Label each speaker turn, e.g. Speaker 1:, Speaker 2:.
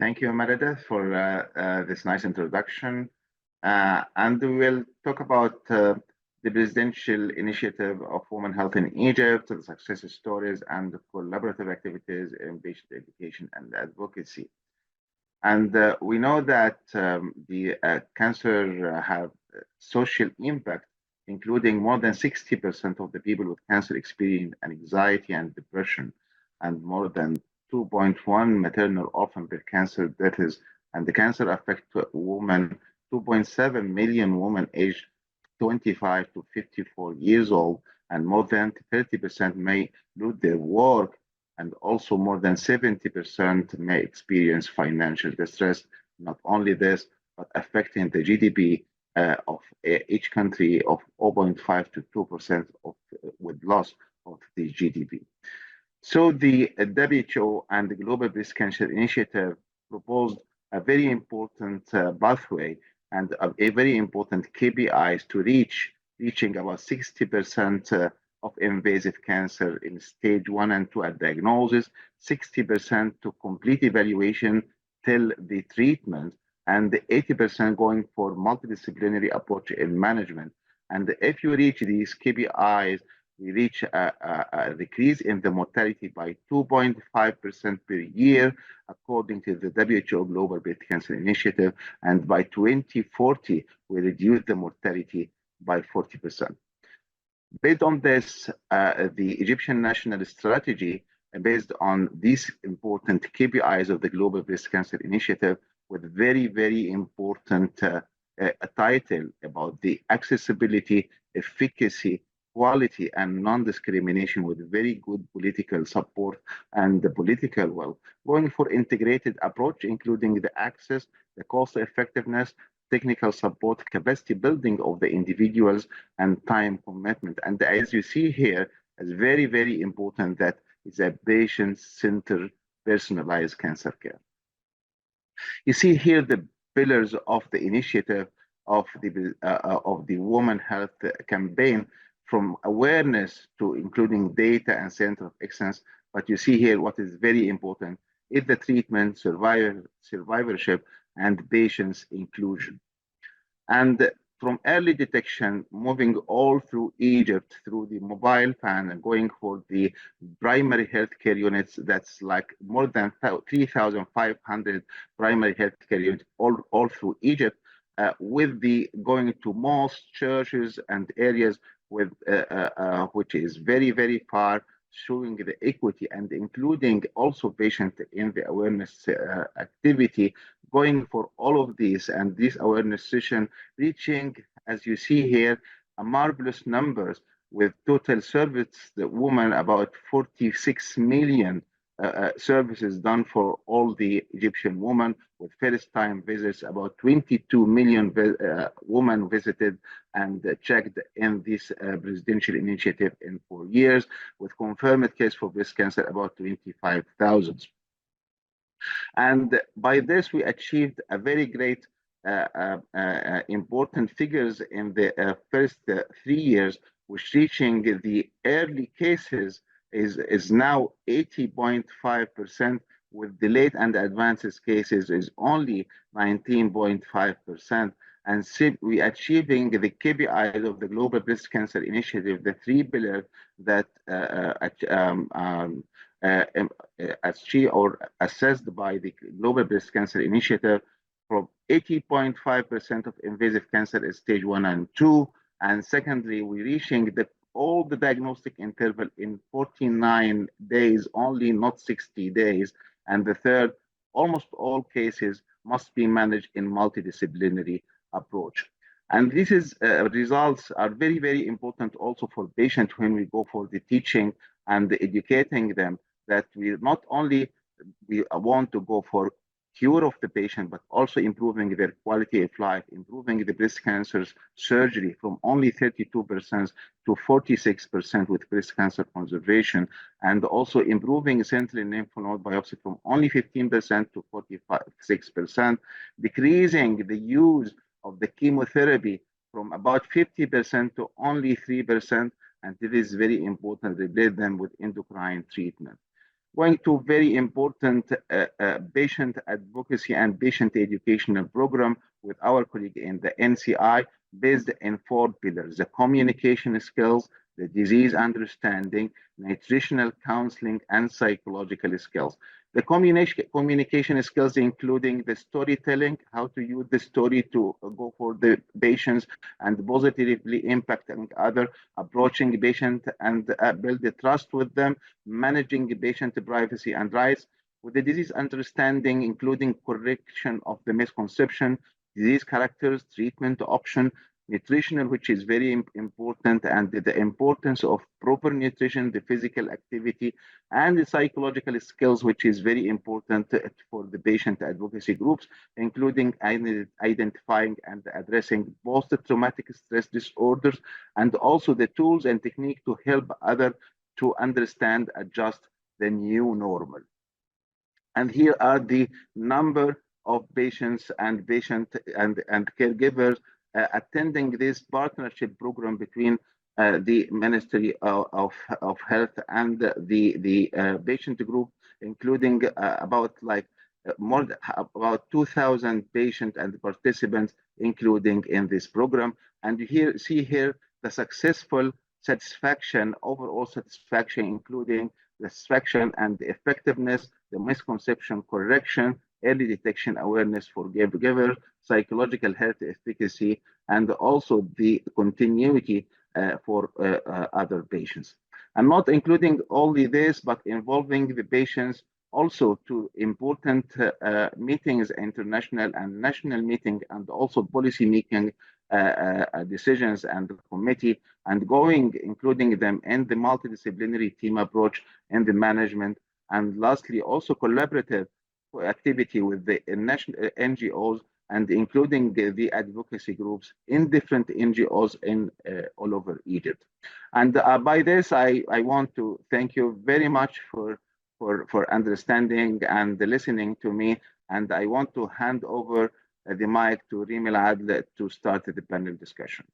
Speaker 1: Thank you, Meredith, for this nice introduction. And we will talk about the presidential initiative of women health in Egypt, the success stories, and the collaborative activities in patient education and advocacy. And we know that the cancer have social impact, including more than 60% of the people with cancer experience anxiety and depression, and more than 2.1 maternal orphan breast cancer deaths. And the cancer affects women, 2.7 million women aged 25 to 54 years old, and more than 30% may lose their work, and also more than 70% may experience financial distress. Not only this, but affecting the GDP of each country of 0.5 to 2% of with loss of the GDP. So the WHO and the Global Breast Cancer Initiative proposed a very important pathway and a very important KPIs to reaching about 60% of invasive cancer in stage 1 and 2 at diagnosis, 60% to complete evaluation till the treatment, and 80% going for multidisciplinary approach in management. And if you reach these KPIs, we reach a decrease in the mortality by 2.5% per year, according to the WHO Global Breast Cancer Initiative. And by 2040, we reduce the mortality by 40%. Based on this, the Egyptian national strategy, based on these important KPIs of the Global Breast Cancer Initiative, with very, very important title about the accessibility, efficacy, quality, and non-discrimination, with very good political support and the political will, going for integrated approach, including the access, the cost effectiveness, technical support, capacity building of the individuals, and time commitment. And as you see here, it's very, very important that it's a patient-centered, personalized cancer care. You see here the pillars of the initiative of the Women Health Campaign, from awareness to including data and center of excellence. But you see here what is very important is the treatment, survivorship, and patients inclusion. And from early detection, moving all through Egypt, through the mobile plan, and going for the primary healthcare units, that's like more than 3,500 primary healthcare units all through Egypt, with the going to most churches and areas with which is very, very far, showing the equity and including also patient in the awareness activity, going for all of these and this awareness session, reaching, as you see here, a marvelous numbers with total service, the woman about 46 million services done for all the Egyptian women, with first-time visits, about 22 million women visited and checked in this presidential initiative in 4 years, with confirmed case for breast cancer about 25,000. And by this, we achieved a very great important figures in the first 3 years, which reaching the early cases is now 80.5%, with delayed and advanced cases is only 19.5%. And we achieving the KPIs of the Global Breast Cancer Initiative, the 3 pillars that achieved or assessed by the Global Breast Cancer Initiative, from 80.5% of invasive cancer is stage 1 and 2. And secondly, we're reaching all the diagnostic interval in 49 days only, not 60 days. And the third, almost all cases must be managed in multidisciplinary approach. And this is results are very, very important also for patients when we go for the teaching and the educating them, that we not only we want to go for cure of the patient, but also improving their quality of life, improving the breast cancer surgery from only 32% to 46% with breast cancer conservation, and also improving sentinel lymph node biopsy from only 15% to 46%, decreasing the use of the chemotherapy from about 50% to only 3%, and it is very important to replace them with endocrine treatment. going to very important patient advocacy and patient educational program with our colleague in the NCI, based in 4 pillars: the communication skills, the disease understanding, nutritional counseling, and psychological skills. The communication skills, including the storytelling, how to use the story to go for the patients and positively impacting other, approaching patient and build the trust with them, managing patient privacy and rights. With the disease understanding, including correction of the misconception, disease characters, treatment option, nutritional, which is very important, and the importance of proper nutrition, the physical activity, and the psychological skills, which is very important for the patient advocacy groups, including identifying and addressing post-traumatic stress disorders, and also the tools and technique to help others to understand, adjust the new normal. And here are the number of patients and caregivers attending this partnership program between the Ministry of Health and the patient group, including about 2,000 patients and participants, including in this program. And you see here the successful satisfaction, overall satisfaction, including the satisfaction and the effectiveness, the misconception correction, early detection awareness for caregiver, psychological health efficacy, and also the continuity for other patients. And not including only this, but involving the patients also to important meetings, international and national meeting, and also policy making decisions and committee, and including them in the multidisciplinary team approach in the management. And lastly, also collaborative activity with the national NGOs, and including the advocacy groups in different NGOs in all over Egypt. And by this, I want to thank you very much for understanding and listening to me. And I want to hand over the mic to Rimil Adl to start the panel discussion.